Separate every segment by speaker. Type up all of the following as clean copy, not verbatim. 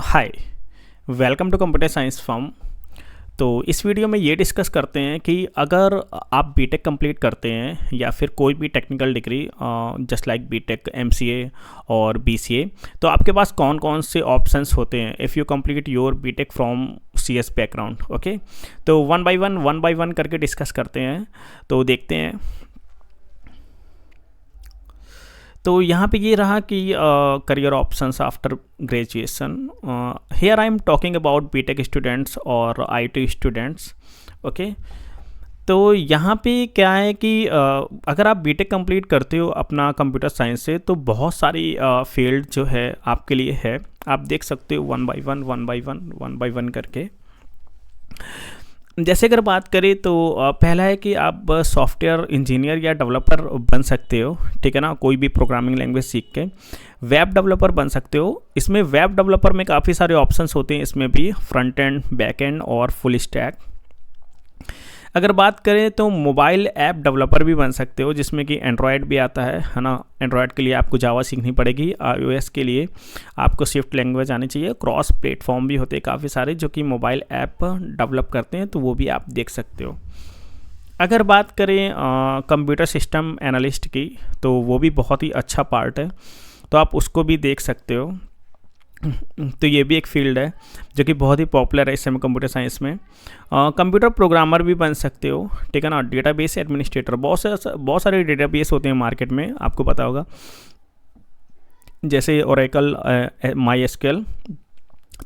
Speaker 1: Hi, welcome to computer science form. तो इस video में ये डिस्कस करते हैं कि अगर आप बीटेक कंप्लीट करते हैं या फिर कोई भी technical degree just like BTech, MCA और बीसीए, तो आपके पास कौन कौन से ऑप्शंस होते हैं if you complete your BTech from CS background. Okay, तो वन बाय वन करके डिस्कस करते हैं। तो देखते हैं। तो यहाँ पे ये रहा कि career options after graduation. Here I am talking about BTech students और आईटी स्टूडेंट्स। ओके, तो यहाँ पे क्या है कि अगर आप बीटेक कंप्लीट करते हो अपना कंप्यूटर साइंस से, तो बहुत सारी फील्ड जो है आपके लिए है। आप देख सकते हो वन बाय वन करके। जैसे अगर बात करें तो पहला है कि आप सॉफ्टवेयर इंजीनियर या डेवलपर बन सकते हो, ठीक है ना, कोई भी प्रोग्रामिंग लैंग्वेज सीख के। वेब डेवलपर बन सकते हो। इसमें वेब डेवलपर में काफ़ी सारे ऑप्शंस होते हैं, इसमें भी फ्रंट एंड, बैक एंड और फुल स्टैक। अगर बात करें तो मोबाइल ऐप डेवलपर भी बन सकते हो, जिसमें कि एंड्रॉयड भी आता है ना। एंड्रॉयड के लिए आपको जावा सीखनी पड़ेगी, iOS के लिए आपको स्विफ्ट लैंग्वेज आनी चाहिए। क्रॉस प्लेटफॉर्म भी होते हैं काफ़ी सारे जो कि मोबाइल ऐप डेवलप करते हैं, तो वो भी आप देख सकते हो। अगर बात करें कंप्यूटर सिस्टम एनालिस्ट की, तो वो भी बहुत ही अच्छा पार्ट है, तो आप उसको भी देख सकते हो। तो ये भी एक फील्ड है जो कि बहुत ही पॉपुलर है इस समय कंप्यूटर साइंस में। कंप्यूटर प्रोग्रामर भी बन सकते हो, ठीक है ना। डेटाबेस एडमिनिस्ट्रेटर, बहुत सारे डेटाबेस होते हैं मार्केट में, आपको पता होगा, जैसे ओरेकल, माईएसक्यूएल।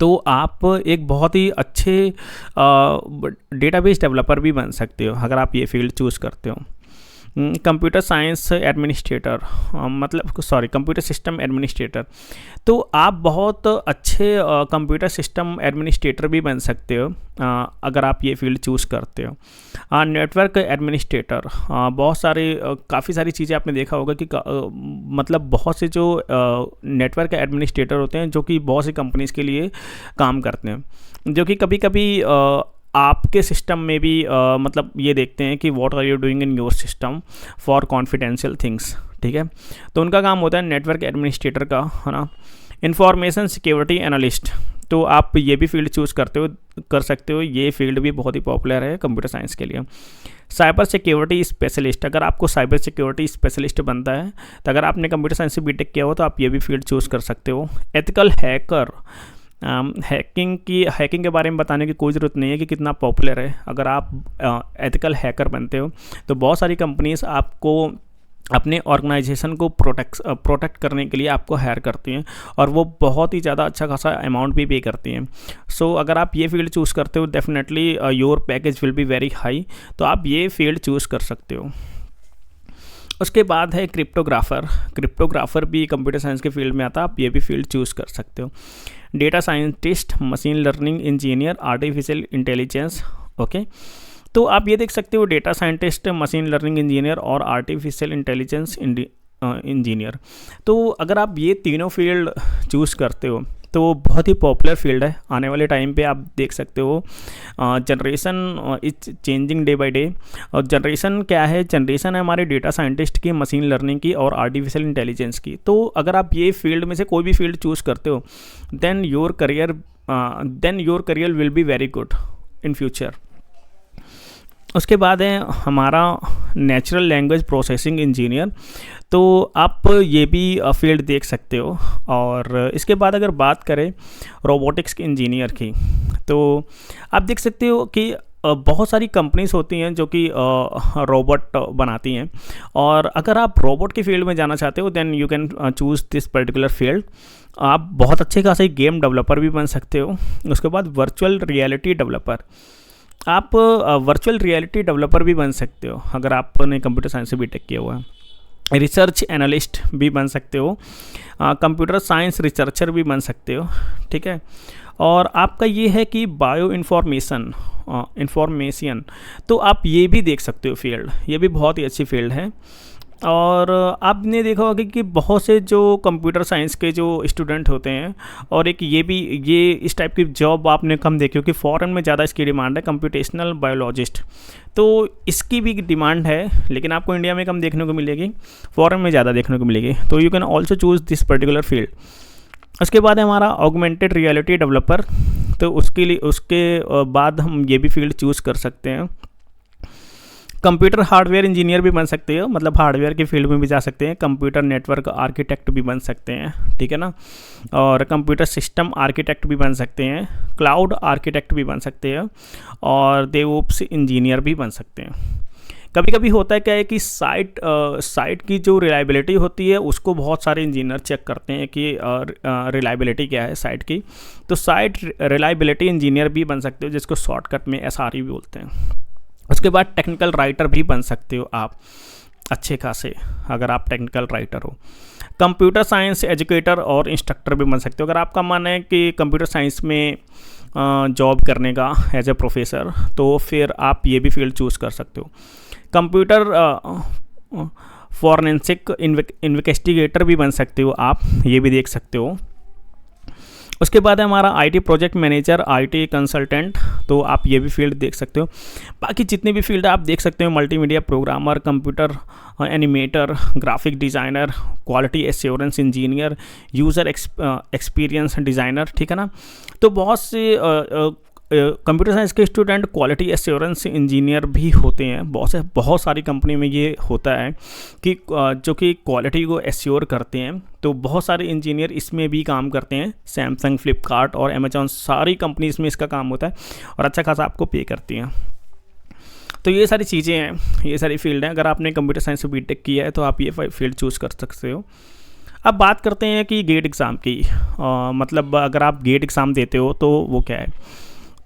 Speaker 1: तो आप एक बहुत ही अच्छे डेटाबेस डेवलपर भी बन सकते हो अगर आप ये फील्ड चूज़ करते हो। Computer science administrator, computer system administrator, तो आप बहुत अच्छे कंप्यूटर सिस्टम एडमिनिस्ट्रेटर भी बन सकते हो अगर आप ये फील्ड चूज़ करते हो। नेटवर्क एडमिनिस्ट्रेटर, बहुत सारे काफ़ी सारी चीज़ें आपने देखा होगा कि मतलब बहुत से जो नेटवर्क एडमिनिस्ट्रेटर होते हैं जो कि बहुत सी कंपनीज़ के लिए काम करते हैं, जो कि कभी कभी आपके सिस्टम में भी मतलब ये देखते हैं कि what are you doing in your system for confidential things, ठीक है। तो उनका काम होता है नेटवर्क एडमिनिस्ट्रेटर का, है ना। इंफॉर्मेशन सिक्योरिटी एनालिस्ट, तो आप ये भी फील्ड चूज़ कर सकते हो। ये फील्ड भी बहुत ही पॉपुलर है कंप्यूटर साइंस के लिए। साइबर सिक्योरिटी स्पेशलिस्ट, अगर आपको साइबर सिक्योरिटी स्पेशलिस्ट बनता है, तो अगर आपने कंप्यूटर साइंस से बीटेक किया हो तो आप ये भी फील्ड चूज़ कर सकते हो। एथिकल हैकर, हैकिंग के बारे में बताने की कोई ज़रूरत नहीं है कि कितना पॉपुलर है। अगर आप एथिकल हैकर बनते हो तो बहुत सारी कंपनीज आपको अपने ऑर्गेनाइजेशन को प्रोटेक्ट करने के लिए आपको हायर करती हैं, और वो बहुत ही ज़्यादा अच्छा खासा अमाउंट भी पे करती हैं। सो अगर आप ये फील्ड चूज़ करते हो, definitely your package will be very high, तो आप ये फील्ड चूज़ कर सकते हो। उसके बाद है क्रिप्टोग्राफर भी कंप्यूटर साइंस के फील्ड में आता है, आप ये भी फील्ड चूज़ कर सकते हो। Data scientist, machine learning engineer, artificial intelligence. Okay, तो आप ये देख सकते हो data scientist, machine learning engineer और आर्टिफिशियल इंटेलिजेंस इंजीनियर। तो अगर आप ये तीनों फील्ड चूज़ करते हो तो बहुत ही पॉपुलर फील्ड है। आने वाले टाइम पे आप देख सकते हो generation is changing day by day. और जनरेशन क्या है? जनरेशन है हमारे डेटा साइंटिस्ट की, मशीन लर्निंग की और आर्टिफिशियल इंटेलिजेंस की। तो अगर आप ये फील्ड में से कोई भी फील्ड चूज़ करते हो, then your career will be very good in future. उसके बाद है हमारा नेचुरल लैंग्वेज प्रोसेसिंग इंजीनियर, तो आप ये भी फील्ड देख सकते हो। और इसके बाद अगर बात करें रोबोटिक्स के इंजीनियर की, तो आप देख सकते हो कि बहुत सारी कंपनीज होती हैं जो कि रोबोट बनाती हैं, और अगर आप रोबोट की फील्ड में जाना चाहते हो, then you can choose this particular field. आप बहुत अच्छे खासे गेम डेवलपर भी बन सकते हो। उसके बाद वर्चुअल रियलिटी डेवलपर, आप वर्चुअल रियलिटी डेवलपर भी बन सकते हो अगर आपने कंप्यूटर साइंस से बीटेक किया हुआ है। रिसर्च एनालिस्ट भी बन सकते हो, कंप्यूटर साइंस रिसर्चर भी बन सकते हो, ठीक है। और आपका ये है कि बायो इन्फॉर्मेशन, तो आप ये भी देख सकते हो फील्ड, ये भी बहुत ही अच्छी फील्ड है। और आपने देखा होगा कि बहुत से जो कंप्यूटर साइंस के जो स्टूडेंट होते हैं, और एक ये इस टाइप की जॉब आपने कम देखी हो कि फ़ॉरेन में ज़्यादा इसकी डिमांड है, कंप्यूटेशनल बायोलॉजिस्ट। तो इसकी भी डिमांड है, लेकिन आपको इंडिया में कम देखने को मिलेगी, फ़ॉरेन में ज़्यादा देखने को मिलेगी। तो you can also choose this particular field. उसके बाद है हमारा ऑगमेंटेड रियलिटी डेवलपर। तो उसके लिए उसके बाद हम ये भी फील्ड चूज़ कर सकते हैं। कंप्यूटर हार्डवेयर इंजीनियर भी बन सकते हो, मतलब हार्डवेयर की फील्ड में भी जा सकते हैं। कंप्यूटर नेटवर्क आर्किटेक्ट भी बन सकते हैं, ठीक है ना। और कंप्यूटर सिस्टम आर्किटेक्ट भी बन सकते हैं, क्लाउड आर्किटेक्ट भी बन सकते हैं, और डेवऑप्स इंजीनियर भी बन सकते हैं। कभी कभी होता है क्या है कि साइट की जो रिलायबिलिटी होती है उसको बहुत सारे इंजीनियर चेक करते हैं कि रिलायबिलिटी क्या है साइट की। तो साइट रिलायबिलिटी इंजीनियर भी बन सकते हो, जिसको शॉर्टकट में SRE भी बोलते हैं। उसके बाद टेक्निकल राइटर भी बन सकते हो आप अच्छे खासे, अगर आप टेक्निकल राइटर हो। कंप्यूटर साइंस एजुकेटर और इंस्ट्रक्टर भी बन सकते हो, अगर आपका मन है कि कंप्यूटर साइंस में जॉब करने का एज ए प्रोफेसर, तो फिर आप ये भी फील्ड चूज़ कर सकते हो। कंप्यूटर फॉरेंसिक इन्वेस्टिगेटर भी बन सकते हो आप, ये भी देख सकते हो। उसके बाद है हमारा IT project manager, IT consultant, तो आप ये भी फील्ड देख सकते हो। बाकी जितनी भी फील्ड आप देख सकते हो, multimedia programmer, computer animator, graphic designer, quality assurance engineer, user experience designer, ठीक है ना। तो बहुत से कंप्यूटर साइंस के स्टूडेंट क्वालिटी एश्योरेंस इंजीनियर भी होते हैं। बहुत सारी कंपनी में ये होता है कि जो कि क्वालिटी को एश्योर करते हैं, तो बहुत सारे इंजीनियर इसमें भी काम करते हैं। सैमसंग, फ्लिपकार्ट और अमेजॉन, सारी कंपनीज में इसका काम होता है और अच्छा खासा आपको पे करती हैं। तो ये सारी चीज़ें हैं, ये सारी फील्ड हैं। अगर आपने कंप्यूटर साइंस में BTech किया है तो आप ये फील्ड चूज़ कर सकते हो। अब बात करते हैं कि गेट एग्ज़ाम की, मतलब अगर आप गेट एग्ज़ाम देते हो तो वो क्या है।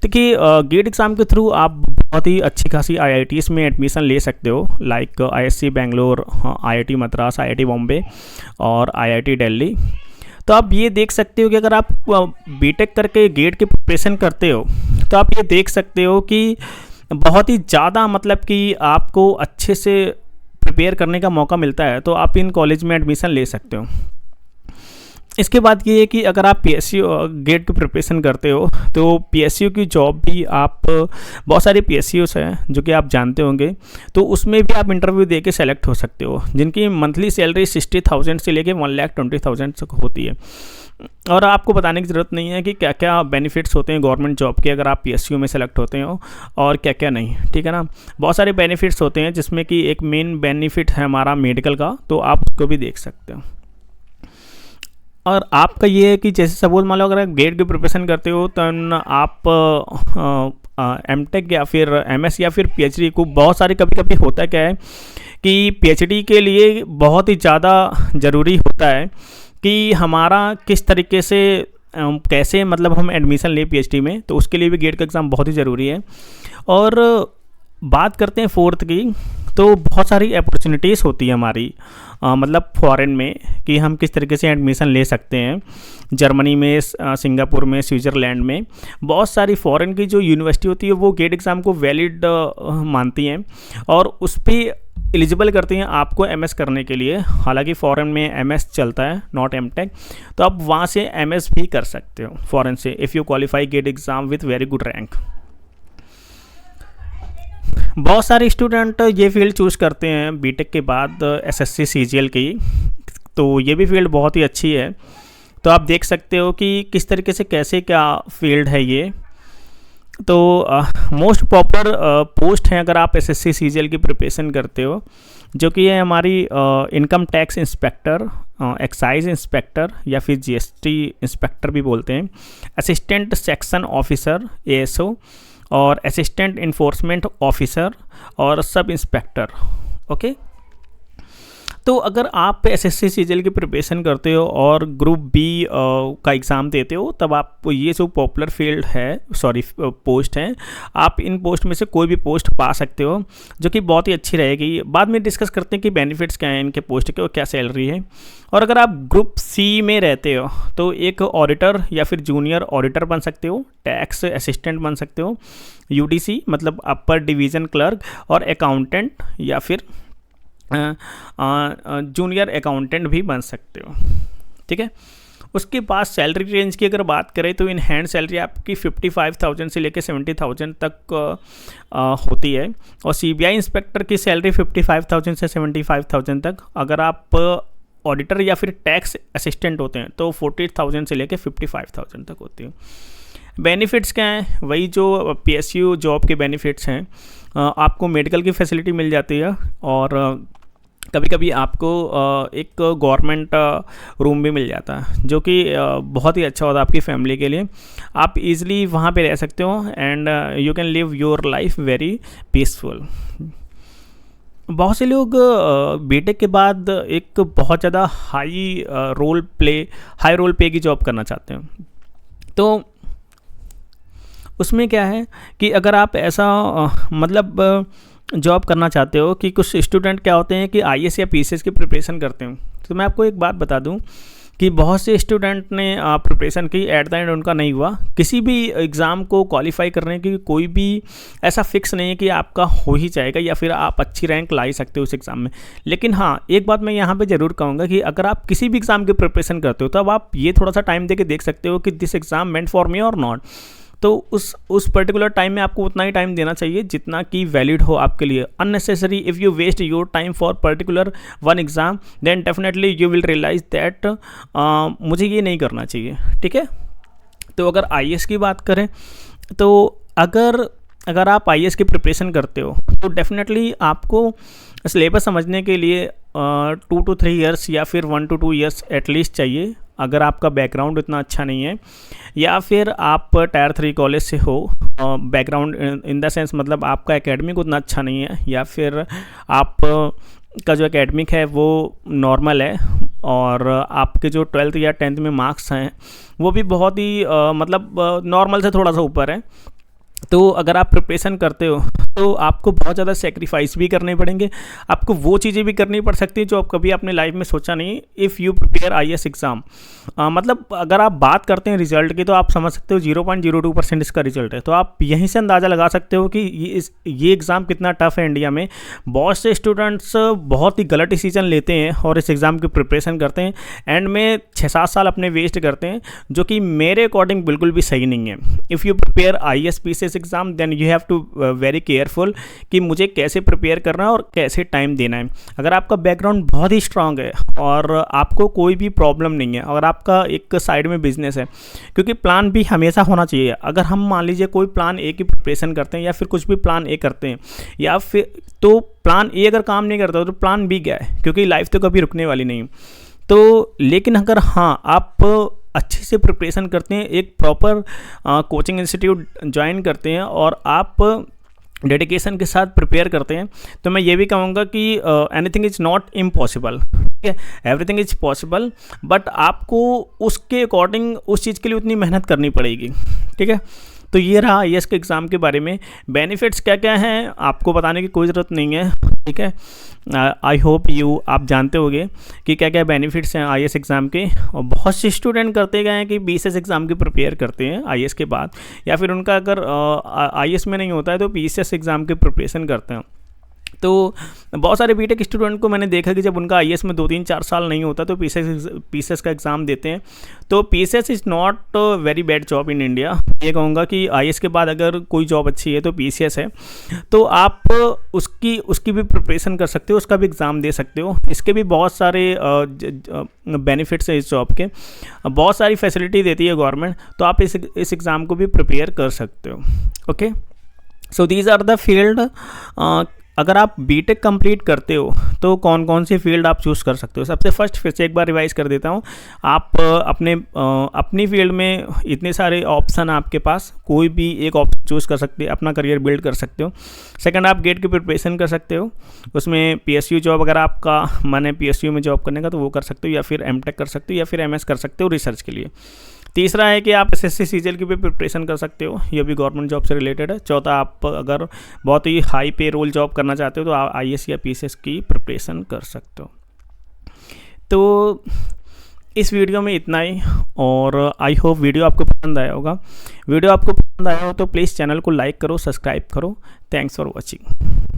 Speaker 1: देखिए, गेट एग्ज़ाम के थ्रू आप बहुत ही अच्छी खासी IITs में एडमिशन ले सकते हो, like ISC Bangalore, IIT Madras, IIT Bombay और IIT दिल्ली। तो आप ये देख सकते हो कि अगर आप BTech करके गेट की प्रिपरेशन करते हो तो आप ये देख सकते हो कि बहुत ही ज़्यादा, मतलब कि आपको अच्छे से प्रिपेयर करने का मौका मिलता है, तो आप इन कॉलेज में एडमिशन ले सकते हो। इसके बाद ये है कि अगर आप PSU गेट की प्रिपरेशन करते हो तो PSU की जॉब भी आप, बहुत सारे PSUs हैं जो कि आप जानते होंगे, तो उसमें भी आप इंटरव्यू दे के सेलेक्ट हो सकते हो, जिनकी मंथली सैलरी 60,000 से लेके 1,20,000 तक होती है। और आपको बताने की ज़रूरत नहीं है कि क्या क्या बेनिफिट्स होते हैं गवर्नमेंट जॉब के अगर आप PSU में सेलेक्ट होते हो और क्या क्या नहीं, ठीक है ना। बहुत सारे बेनिफिट्स होते हैं, जिसमें कि एक मेन बेनिफिट है हमारा मेडिकल का, तो आप उसको भी देख सकते हो। और आपका ये है कि जैसे सपोज मान लो अगर आप गेट की प्रिपरेशन करते हो तो आप MTech या फिर MS या फिर PhD को, बहुत सारे कभी कभी होता क्या है कि PhD के लिए बहुत ही ज़्यादा ज़रूरी होता है कि हमारा किस तरीके से कैसे, मतलब हम एडमिशन लें PhD में, तो उसके लिए भी गेट का एग्ज़ाम बहुत ही ज़रूरी है। और बात करते हैं फोर्थ की, तो बहुत सारी अपॉर्चुनिटीज़ होती है हमारी, मतलब फॉरेन में, कि हम किस तरीके से एडमिशन ले सकते हैं। जर्मनी में, सिंगापुर में, स्विट्ज़रलैंड में बहुत सारी फॉरेन की जो यूनिवर्सिटी होती है वो गेट एग्ज़ाम को वैलिड मानती हैं और उस पर एलिजिबल करती हैं आपको MS करने के लिए। हालांकि फ़ॉरेन में MS चलता है, नॉट MTech, तो आप वहाँ से MS भी कर सकते हो फ़ॉरेन से, if you qualify GATE exam with very good rank. बहुत सारे स्टूडेंट ये फील्ड चूज़ करते हैं BTech के बाद SSC CGL की, तो ये भी फील्ड बहुत ही अच्छी है। तो आप देख सकते हो कि किस तरीके से कैसे क्या फील्ड है ये। तो मोस्ट पॉपुलर पोस्ट हैं अगर आप SSC CGL की प्रिपरेशन करते हो, जो कि है हमारी income tax inspector, excise inspector या फिर GST इंस्पेक्टर भी बोलते हैं, असिस्टेंट सेक्शन ऑफिसर ASO, और असिस्टेंट इन्फोर्समेंट ऑफिसर और सब इंस्पेक्टर। ओके, तो अगर आप SSC CGL की प्रिपरेशन करते हो और ग्रुप B का एग्ज़ाम देते हो, तब आप ये जो पॉपुलर फील्ड है, पोस्ट हैं, आप इन पोस्ट में से कोई भी पोस्ट पा सकते हो, जो कि बहुत ही अच्छी रहेगी। बाद में डिस्कस करते हैं कि बेनिफिट्स क्या हैं इनके पोस्ट के और क्या सैलरी है। और अगर आप ग्रुप C में रहते हो तो एक ऑडिटर या फिर जूनियर ऑडिटर बन सकते हो, टैक्स असिस्टेंट बन सकते हो, UDC मतलब अपर डिवीज़न क्लर्क, और अकाउंटेंट या फिर जूनियर अकाउंटेंट भी बन सकते हो, ठीक है। उसके बाद सैलरी रेंज की अगर बात करें तो इन हैंड सैलरी आपकी 55,000 से लेकर 70,000 तक होती है, और CBI इंस्पेक्टर की सैलरी 55,000 से 75,000 तक। अगर आप ऑडिटर या फिर टैक्स असिस्टेंट होते हैं तो 48,000 से लेके 55,000 तक होती है। बेनिफिट्स क्या हैं? वही जो PSU जॉब के बेनिफिट्स हैं। आपको मेडिकल की फैसिलिटी मिल जाती है और कभी कभी आपको एक गवर्नमेंट रूम भी मिल जाता है जो कि बहुत ही अच्छा होता है आपकी फैमिली के लिए। आप इजीली वहाँ पे रह सकते हो and you can live your life very peaceful. बहुत से लोग बीटेक के बाद एक बहुत ज़्यादा हाई रोल पे की जॉब करना चाहते हैं। तो उसमें क्या है कि अगर आप ऐसा मतलब जॉब करना चाहते हो कि कुछ स्टूडेंट क्या होते हैं कि IAS या PCS की प्रिपरेशन करते हैं, तो मैं आपको एक बात बता दूं कि बहुत से स्टूडेंट ने प्रिपरेशन की, एट द एंड उनका नहीं हुआ। किसी भी एग्ज़ाम को क्वालिफाई करने की कोई भी ऐसा फिक्स नहीं है कि आपका हो ही जाएगा या फिर आप अच्छी रैंक ला ही सकते हो उस एग्ज़ाम में। लेकिन हाँ, एक बात मैं यहाँ पे ज़रूर कहूँगा कि अगर आप किसी भी एग्ज़ाम की प्रिपरेशन करते हो तो अब आप ये थोड़ा सा टाइम दे के देख सकते हो कि this exam meant for me और नॉट। तो उस पर्टिकुलर टाइम में आपको उतना ही टाइम देना चाहिए जितना कि वैलिड हो आपके लिए। Unnecessary if you waste your time for particular one exam then definitely you will realize that मुझे ये नहीं करना चाहिए। ठीक है, तो अगर IAS की बात करें तो अगर आप IAS की प्रिपरेशन करते हो तो डेफिनेटली आपको सिलेबस समझने के लिए 2 to 3 ईयर्स या फिर 1 to 2 ईयर्स एटलीस्ट चाहिए। अगर आपका बैकग्राउंड उतना अच्छा नहीं है या फिर आप Tier 3 कॉलेज से हो, बैकग्राउंड इन द सेंस मतलब आपका एकेडमिक उतना अच्छा नहीं है या फिर आप का जो एकेडमिक है वो नॉर्मल है और आपके जो 12th या 10th में मार्क्स हैं वो भी बहुत ही मतलब नॉर्मल से थोड़ा सा ऊपर है, तो अगर आप प्रिपरेशन करते हो तो आपको बहुत ज़्यादा सेक्रीफाइस भी करने पड़ेंगे। आपको वो चीज़ें भी करनी पड़ सकती है जो आप कभी अपने लाइफ में सोचा नहीं। If you prepare IAS exam, मतलब अगर आप बात करते हैं रिजल्ट की तो आप समझ सकते हो 0.02% इसका रिजल्ट है। तो आप यहीं से अंदाज़ा लगा सकते हो कि ये एग्ज़ाम कितना टफ है इंडिया में। बहुत से स्टूडेंट्स बहुत ही गलत डिसीजन लेते हैं और इस एग्ज़ाम की प्रिपरेशन करते हैं, एंड में 6-7 साल अपने वेस्ट करते हैं, जो कि मेरे अकॉर्डिंग बिल्कुल भी सही नहीं है। If you prepare IAS PCS exam then you have to very careful कि मुझे कैसे प्रिपेयर करना है और कैसे टाइम देना है। अगर आपका बैकग्राउंड बहुत ही स्ट्रांग है और आपको कोई भी प्रॉब्लम नहीं है, अगर आपका एक साइड में बिजनेस है, क्योंकि प्लान बी हमेशा होना चाहिए। अगर हम मान लीजिए कोई प्लान A की प्रिपरेशन करते हैं या फिर कुछ भी प्लान A करते हैं या फिर तो प्लान A अगर काम नहीं करता तो प्लान B क्या है, क्योंकि लाइफ तो कभी रुकने वाली नहीं। तो लेकिन अगर हाँ आप अच्छे से प्रिपरेशन करते हैं, एक प्रॉपर कोचिंग इंस्टीट्यूट ज्वाइन करते हैं और आप डेडिकेशन के साथ प्रिपेयर करते हैं, तो मैं ये भी कहूँगा कि एनीथिंग इज़ नॉट इम्पॉसिबल। ठीक है, एवरीथिंग इज़ पॉसिबल, बट आपको उसके अकॉर्डिंग उस चीज़ के लिए उतनी मेहनत करनी पड़ेगी। ठीक है, तो ये रहा IAS के एग्ज़ाम के बारे में। बेनिफिट्स क्या क्या हैं आपको बताने की कोई ज़रूरत नहीं है। ठीक है, आई होप आप जानते होंगे कि क्या क्या बेनिफिट्स हैं IAS एग्ज़ाम के। और बहुत से स्टूडेंट करते गए हैं कि BCS एग्ज़ाम की प्रिपेयर करते हैं IAS के बाद, या फिर उनका अगर IAS में नहीं होता है तो PCS एग्ज़ाम की प्रिपरेशन करते हैं। तो बहुत सारे बीटेक स्टूडेंट को मैंने देखा कि जब उनका IAS में 2-3-4 साल नहीं होता तो PCS का एग्ज़ाम देते हैं। तो PCS is not very bad job in India. ये कहूँगा कि IAS के बाद अगर कोई जॉब अच्छी है तो PCS है, तो आप उसकी भी प्रिपरेशन कर सकते हो, उसका भी एग्ज़ाम दे सकते हो। इसके भी बहुत सारे बेनिफिट्स हैं इस जॉब के, बहुत सारी फैसिलिटी देती है गवर्नमेंट, तो आप इस एग्ज़ाम को भी प्रिपेयर कर सकते हो। Okay, so these are the field. अगर आप बीटेक कंप्लीट करते हो तो कौन कौन सी फील्ड आप चूज़ कर सकते हो। सबसे फर्स्ट फिर से एक बार रिवाइज कर देता हूँ, आप अपनी फील्ड में इतने सारे ऑप्शन आपके पास, कोई भी एक ऑप्शन चूज़ कर सकते हो, अपना करियर बिल्ड कर सकते हो। सेकंड, आप गेट की प्रिपरेशन कर सकते हो, उसमें PSU जॉब अगर आपका मन है PSU में जॉब करने का तो वो कर सकते हो, या फिर MTech कर सकते हो, या फिर MS कर सकते हो रिसर्च के लिए। तीसरा है कि आप SSC CGL की भी प्रिपरेशन कर सकते हो, ये भी गवर्नमेंट जॉब से रिलेटेड है। चौथा, आप अगर बहुत ही हाई पे रोल जॉब करना चाहते हो तो आप IAS या PCS की प्रिपरेशन कर सकते हो। तो इस वीडियो में इतना ही, और आई होप वीडियो आपको पसंद आया होगा। वीडियो आपको पसंद आया हो तो प्लीज़ चैनल को लाइक करो, सब्सक्राइब करो। Thanks for watching.